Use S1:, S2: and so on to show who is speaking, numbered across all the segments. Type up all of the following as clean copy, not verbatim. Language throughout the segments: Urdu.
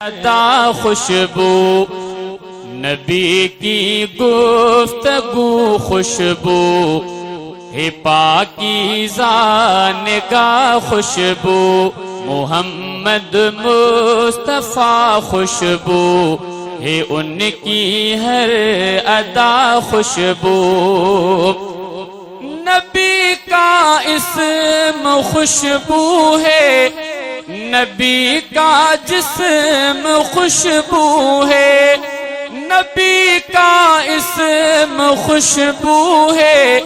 S1: عطا خوشبو، نبی کی گفتگو خوشبو ہے، پاکیزہ نگاہ خوشبو، محمد مصطفیٰ خوشبو ہے، ان کی ہر ادا خوشبو، نبی کا اسم خوشبو ہے، نبی کا جسم خوشبو ہے، نبی کا اسم خوشبو ہے،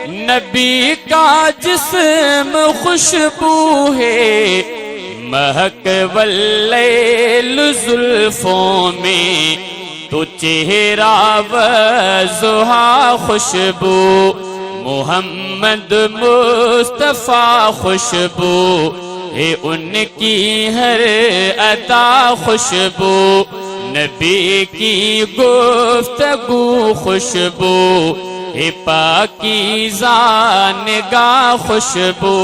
S1: نبی کا جسم خوشبو ہے، مہک واللیل زلفوں میں تو چہرہ وضحیٰ خوشبو، محمد مصطفیٰ خوشبو ہے، ان کی ہر عطا خوشبو، نبی کی گفتگو خوشبو ہے، پاکیزہ نگاہ خوشبو،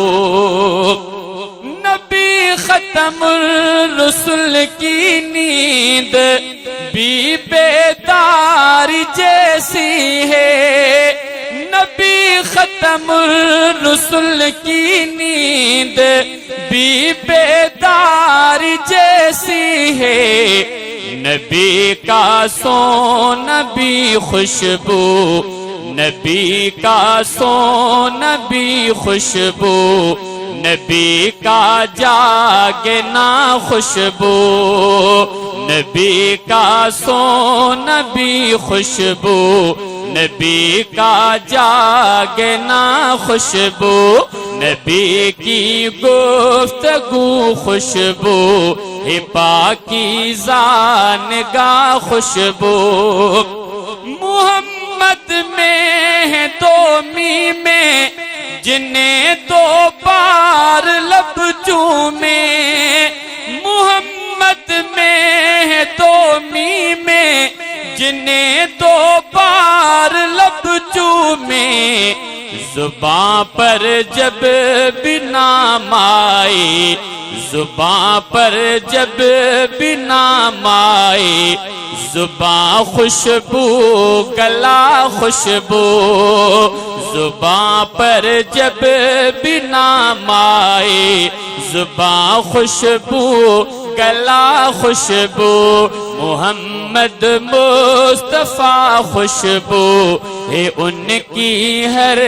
S1: نبی ختم الرسل کی نیند بھی بیدار جیسی ہے، نبی ختم الرسل کی نیند بھی بیدار جیسی ہے، نبی کا سونا بھی خوشبو، نبی کا سونا بھی خوشبو، نبی کا جاگنا خوشبو، نبی کا سونا بھی خوشبو، نبی کا جاگنا خوشبو، نبی کی گفتگو خوشبو ہے، پاکیزہ نگاہ خوشبو، محمد میں ہے دو میمیں جنہیں دو بار لب چومے، محمد میں ہے دو میمیں جنہیں دو بار لب چومے، زباں پر جب بھی نام آئے، زباں پر جب بھی نام آئے، زباں خوشبو گلا خوشبو، زباں پر جب بھی نام آئے، زباں خوشبو گلا خوشبو، محمد مصطفیٰ خوشبو ہے، ان کی ہر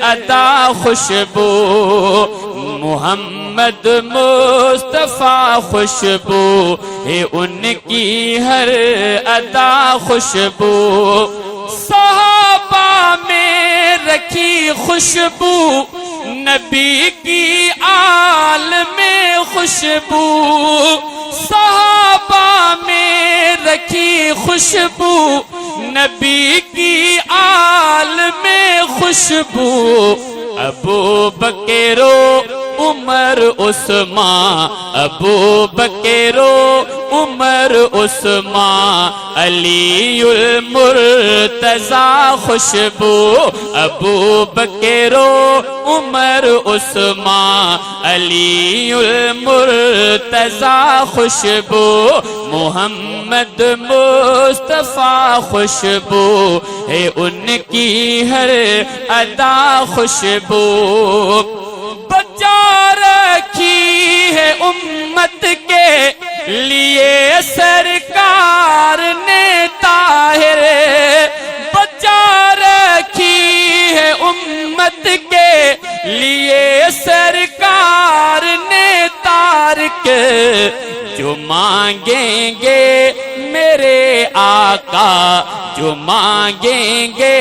S1: ادا خوشبو، محمد مصطفیٰ خوشبو ہے، ان کی ہر ادا خوشبو، صحابہ میں رکھی خوشبو، نبی کی آل میں خوشبو، صحابہ میں رکھی خوشبو، نبی کی آل میں خوشبو، ابو بکر و عمر عثمان، ابو بکر و عمر عثمان، علی المرتضیٰ خوشبو، ابو بکر و عمر عثمان، علی المرتضیٰ خوشبو، محمد مصطفیٰ خوشبو ہے، ان کی ہر ادا خوشبو، بچا رکھی ہے امت کے لیے سرکار نے طاہر، بچا رکھی ہے امت کے لیے سرکار نے تارک، جو مانگیں گے میرے آقا، جو مانگیں گے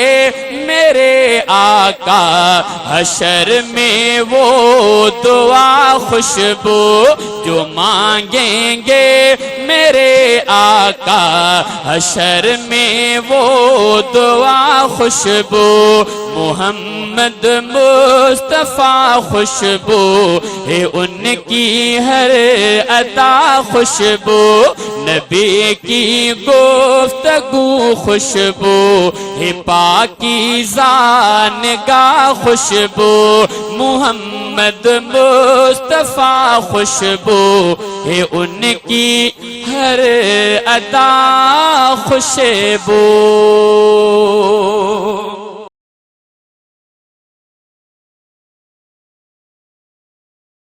S1: میرے آقا، حشر میں وہ دعا خوشبو، جو مانگیں گے میرے آقا، حشر میں وہ دعا خوشبو، محمد مصطفیٰ خوشبو ہے، ان کی ہر ادا خوشبو، نبی کی گفتگو خوشبو ہے پاکیزہ نگاہ خوشبو محمد مصطفیٰ خوشبو ہے ان کی ہر ادا خوشبو